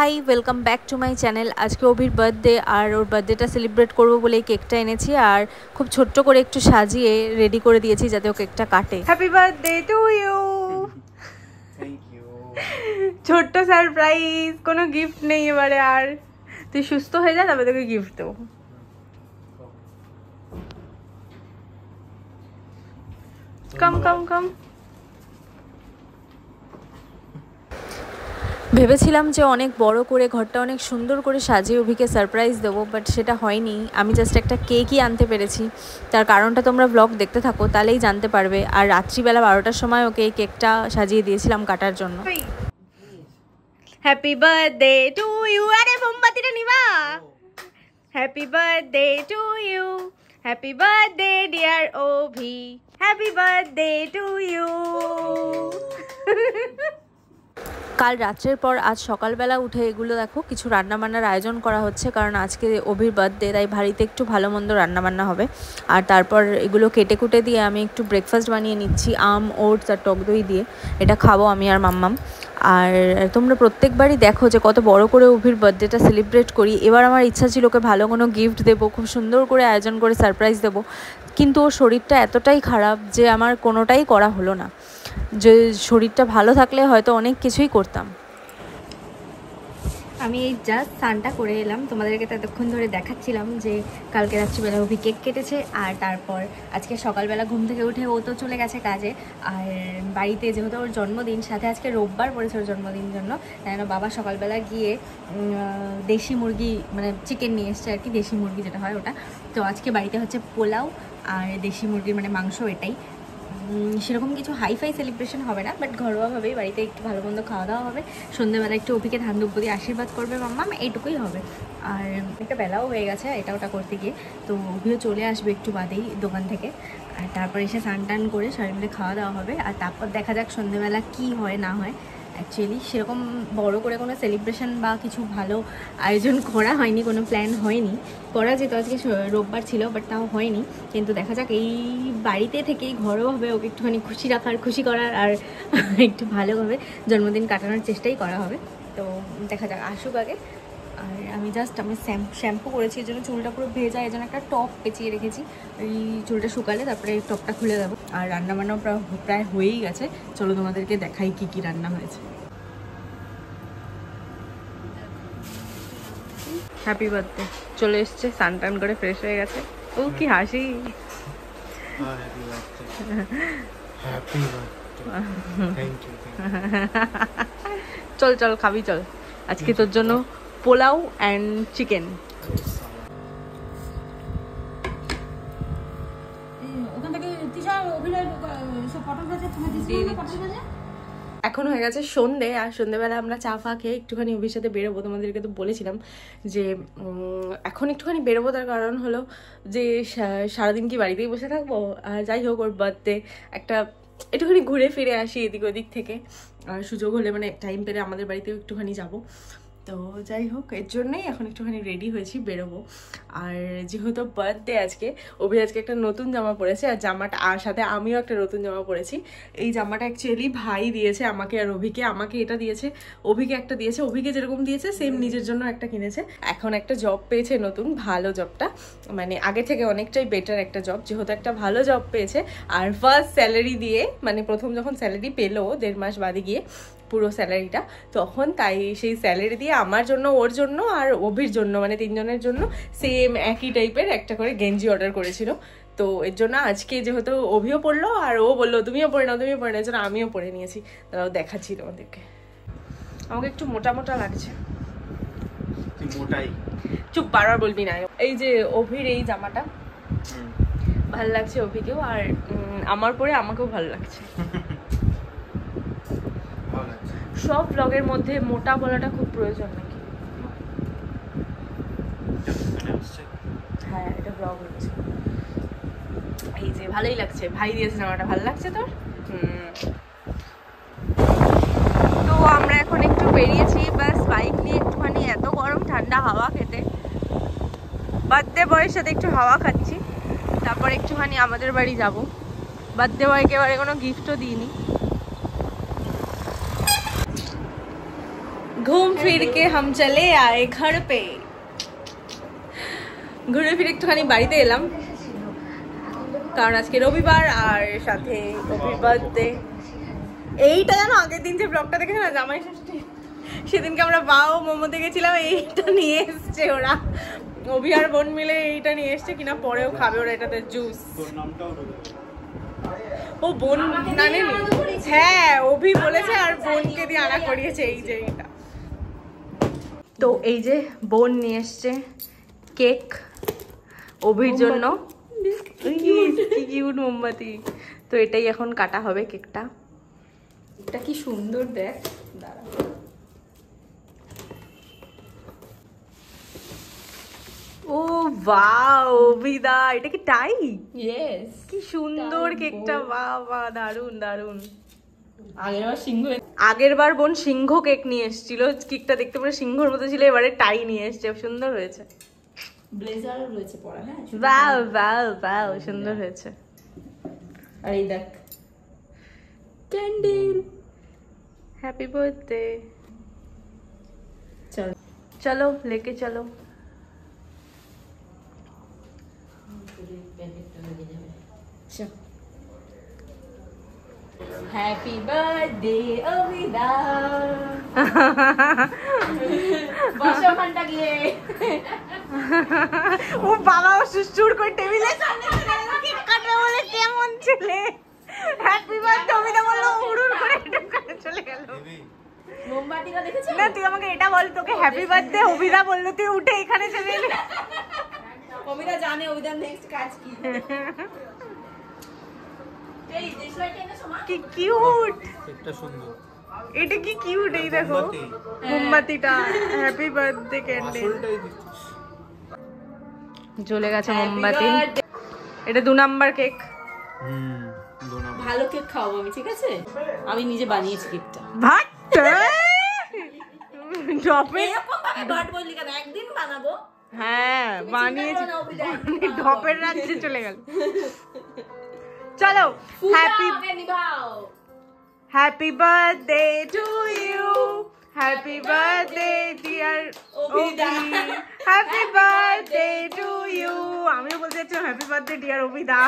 Hi welcome back to my channel. আজকে অভির birthday আর ওর বার্থডেটা celebrate করবো বলে এই কেকটা এনেছি আর খুব ছোট্ট করে একটু সাজিয়ে রেডি করে দিয়েছি যাতে ও কেকটা কাটে। Happy birthday to you. Thank you. ছোট্ট সারপ্রাইজ, কোনো গিফট নেই এবারে, আর তুই সুস্থ হয়ে যা তবে তোকে গিফট দেবো। কাম কাম কাম। ভেবেছিলাম যে অনেক বড় করে ঘরটা অনেক সুন্দর করে সাজিয়ে অভিকে সারপ্রাইজ দেবো, বাট সেটা হয়নি। আমি জাস্ট একটা কেকই আনতে পেরেছি। তার কারণটা তোমরা ব্লগ দেখতে থাকো, তাহলেই জানতে পারবে। আর রাত্রিবেলা 12টার সময় ওকে এই কেকটা সাজিয়ে দিয়েছিলাম কাটার জন্য। Happy birthday to you. আরে মোমবাতিটা নিবা। Happy birthday to you, happy birthday dear Abhi, happy birthday to you. কাল রাত্রের পর আজ সকালবেলা উঠে এগুলো দেখো কিছু রান্নাবান্নার আয়োজন করা হচ্ছে, কারণ আজকে অভির বার্থডে, তাই ভারীতে একটু ভালো মন্দ রান্নাবান্না হবে। আর তারপর এগুলো কেটে কুটে দিয়ে আমি একটু ব্রেকফাস্ট বানিয়ে নিচ্ছি আম, ওটস আর টক দই দিয়ে। এটা খাবো আমি আর মাম্মাম। আর তোমরা প্রত্যেকবারই দেখো যে কত বড় করে অভির বার্থডেটা সেলিব্রেট করি। এবার আমার ইচ্ছা ছিল ওকে ভালো কোনো গিফট দেবো, খুব সুন্দর করে আয়োজন করে সারপ্রাইজ দেবো, কিন্তু ওর শরীরটা এতটাই খারাপ যে আমার কোনোটাই করা হলো না। যে শরীরটা ভালো থাকলে হয়তো অনেক কিছুই করতাম। আমি এই জাস্ট স্নানটা করে এলাম, তোমাদেরকে তো এতক্ষণ ধরে দেখাচ্ছিলাম যে কালকে রাত্রিবেলা অভি কেক কেটেছে। আর তারপর আজকে সকালবেলা ঘুম থেকে উঠে ও তো চলে গেছে কাজে। আর বাড়িতে যেহেতু ওর জন্মদিন, সাথে আজকে রোববার পড়েছে ওর জন্মদিন জন্য, তাই না বাবা সকালবেলা গিয়ে দেশি মুরগি মানে চিকেন নিয়ে এসছে আর কি, দেশি মুরগি যেটা হয় ওটা। তো আজকে বাড়িতে হচ্ছে পোলাও আর দেশি মুরগির মানে মাংস, এটাই। সেরকম কিছু হাইফাই সেলিব্রেশন হবে না, বাট ঘরোয়াভাবেই বাড়িতে একটু ভালো মন্দ খাওয়া দাওয়া হবে। সন্ধ্যেবেলা একটু অভিকে ধান দুব্য দিয়ে আশীর্বাদ করবে মাম্মা, এইটুকুই হবে। আর একটা বেলাও হয়ে গেছে এটা ওটা করতে গিয়ে, তো অভিও চলে আসবে একটু বাদেই দোকান থেকে। আর তারপর এসে স্নান টান করে সবাই মিলে খাওয়া দাওয়া হবে। আর তারপর দেখা যাক সন্ধ্যেবেলা কী হয় না হয়। অ্যাকচুয়ালি সেরকম বড় করে কোনো সেলিব্রেশন বা কিছু ভালো আয়োজন করা হয়নি, কোনো প্ল্যান হয়নি। করা যেত, আজকে রোববার ছিল, বাট তাও হয়নি। কিন্তু দেখা যাক এই বাড়িতে থেকেই ঘরোয়াভাবে ওকে একটুখানি খুশি রাখার, খুশি করার আর একটু ভালোভাবে জন্মদিন কাটানোর চেষ্টাই করা হবে। তো দেখা যাক, আসুক আগে। আর আমি শ্যাম্পু করেছি, এর জন্য চুলটা পুরো ভেজা, এর জন্য একটা টপ পেঁচিয়ে রেখেছি। এই চুলটা শুকালে তারপরে এই টপটা খুলে দেবো। আর রান্নাবান্নাও প্রায় হয়েই গেছে। চলো তোমাদেরকে দেখাই কি কি রান্না হয়েছে। হ্যাপি বার্থডে চলে এসছে, স্নান টান করে ফ্রেশ হয়ে গেছে। ও কি হাসি। চল চল খাবি চল, আজকে তোর জন্য পোলাও অ্যান্ড চিকেন। এখন হয়ে গেছে সন্ধে, আর সন্ধেবেলা আমরা চা ফা খেয়ে একটুখানি অভির সাথে বেরোবো। তোমাদেরকে তো বলেছিলাম যে এখন একটুখানি বেরোবো, তার কারণ হলো যে সারাদিন কি বাড়িতেই বসে থাকবো। আর যাই হোক, ওর বার্থডে একটা একটুখানি ঘুরে ফিরে আসি এদিক ওদিক থেকে। আর সুযোগ হলে মানে টাইম পেলে আমাদের বাড়িতেও একটুখানি যাবো। তো যাই হোক, এর জন্যই এখন একটুখানি রেডি হয়েছি, বেরোবো। আর যেহেতু বার্থডে আজকে, অভি আজকে একটা নতুন জামা পরেছে, আর জামাটা আর সাথে আমিও একটা নতুন জামা পরেছি। এই জামাটা অ্যাকচুয়ালি ভাই দিয়েছে আমাকে আর অভিকে। আমাকে এটা দিয়েছে, অভিকে একটা দিয়েছে। অভিকে যেরকম দিয়েছে সেম নিজের জন্য একটা কিনেছে। এখন একটা জব পেয়েছে নতুন, ভালো জবটা, মানে আগে থেকে অনেকটাই বেটার একটা জব। যেহেতু একটা ভালো জব পেয়েছে আর ফার্স্ট স্যালারি দিয়ে, মানে প্রথম যখন স্যালারি পেলো 1.5 মাস বাদে গিয়ে পুরো স্যালারিটা, তখন তাই সেই স্যালারি দিয়ে আমার জন্য, ওর জন্য আর অভির জন্য, মানে 3 জনের জন্য সেম একই টাইপের একটা করে গেঞ্জি অর্ডার করেছিল। তো এর জন্য আজকে যেহেতু অভিও পড়লো আর ও বললো তুমিও পরে নাও, তুমিও পরে নাও, এর জন্য আমিও পরে নিয়েছি। তাও দেখাচ্ছি তোমাদেরকে। আমাকে একটু মোটা মোটা লাগছে। চুপ, বারবার বলবি না। এই যে অভির এই জামাটা ভালো লাগছে অভিকেও, আর আমার পরে আমাকেও ভালো লাগছে। সব ব্লগের মধ্যে মোটা বলাটা খুব প্রয়োজন নাকি? হ্যাঁ, এটা ব্লগ হচ্ছে। এই যে ভালোই লাগছে, ভাই দিয়েছে জামাটা, ভালো লাগছে তোর? তো আমরা এখন একটু বেরিয়েছি বাস বাইক নিয়ে একটুখানি, এত গরম ঠান্ডা হাওয়া খেতে। বার্থডে বয়ের সাথে একটু হাওয়া খাচ্ছি, তারপর একটুখানি আমাদের বাড়ি যাব। বার্থডে বয়কে এবারে কোনো গিফটও দিইনি। ঘুম ফির কে হাম চলে আয়ে ঘর পে। ঘুরে ফিরে একটুখানি বাড়িতে এলাম, কারণ আজকে রবিবার আর সাথে অভির বার্থডে। এইটা জানো আগের দিন যে ব্লগটা দেখেছো না জামাই ষষ্ঠী, সেদিনকে আমরা বাও মোমোতে গেছিলাম, এইটা নিয়ে এসছে ওরা, অভি আর বোন মিলে এইটা নিয়ে এসছে কিনা, পরেও খাবে ওরা এটাতে জুস। ও বোন জানেনি, হ্যাঁ অভি বলেছে আর বোনকে দিয়ে আনা করিয়েছে এই যে এইটা। তো এই যে বোন নিয়ে এসছে কেক অভির জন্য, কিউট মোমবাতি। তো এটাই এখন কাটা হবে কেকটা। এটা কি সুন্দর দেখ, দাঁড়া। ও বাও অভিদা, এটা কি টাই? ইয়েস, কি সুন্দর কেকটা, বাহ বাহ, দারুন দারুন। আগের বার বোন সিংহ কেক নিয়ে এসেছিল, কেকটা দেখতে পুরো সিংহর মতো ছিল, এবারে টাই নিয়ে এসছে, সুন্দর হয়েছে। ব্লেজারও রয়েছে পরা, হ্যাঁ বাও বাও বাও, সুন্দর হয়েছে। আর এই দেখ ক্যান্ডেল, হ্যাপি বার্থডে। চল চলো লেকে চলো। Happy birthday অভিদা। বসো ওখানটা গিয়ে। ও বাবা সুসুর করে টেবিলের সামনে চলে গেল কেক কাটবে বলে, কেমন ছেলে। হ্যাপি বার্থডে অভিদা বললো, উড়ুর করে এটা চলে গেল। মোমবাতিটা দেখেছো না তুই আমাকে এটা বল, তোকে হ্যাপি বার্থডে অভিদা বললো, তুই উঠে এখানে চলে এলি। অভিদা জানে অভিদার নেক্সট কাজ কি। এই দেশলাইট এনেছো মা? কি কিউট, একটা সুন্দর, এটা কি কিউট। এই দেখো মোমবাতিটা, হ্যাপি বার্থডে ক্যান্ডেল আসলটাই দিচ্ছিস। জ্বলে গেছে মোমবাতি। এটা 2 নাম্বার কেক। ভালো কেক খাওয়াবো আমি, ঠিক আছে? আমি নিজে বানিয়েছি কেকটা। ভাত ঢপে, বাট বললি কেন, একদিন বানাবো। হ্যাঁ বানিয়েছি, ঢপের রাজ্যে চলে গেল। চলো happy happy birthday to you, happy birthday dear Abhida, happy birthday to you. আমিও বলতে চাচ্ছিলাম happy birthday dear Abhida.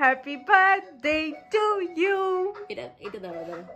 Happy birthday to you. এটা দাঁড়া দাঁড়া।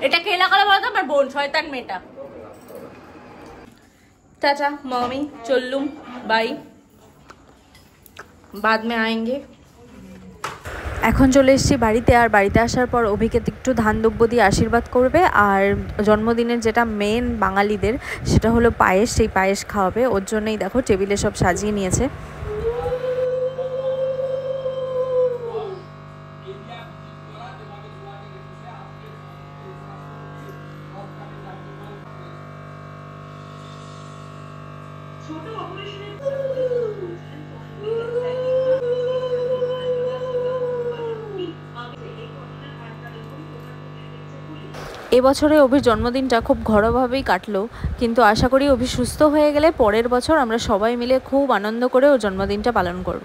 এটা কে লাগালো বলো তো? আমার বোন, শয়তান মেয়েটা। চাচা মমি চললুম বাই, বাদ মে আয়েঙ্গে। এখন চলে এসেছি বাড়িতে, আর বাড়িতে আসার পর অভিকে একটু ধান দুব্য দিয়ে আশীর্বাদ করবে, আর জন্মদিনের যেটা মেন বাঙালিদের সেটা হলো পায়েস, সেই পায়েস খাওয়াবে। ওর জন্যই দেখো টেবিলে সব সাজিয়ে নিয়েছে। এবছরে অভির জন্মদিনটা খুব ঘরোয়াভাবেই কাটলো, কিন্তু আশা করি অভি সুস্থ হয়ে গেলে পরের বছর আমরা সবাই মিলে খুব আনন্দ করে ওর জন্মদিনটা পালন করব।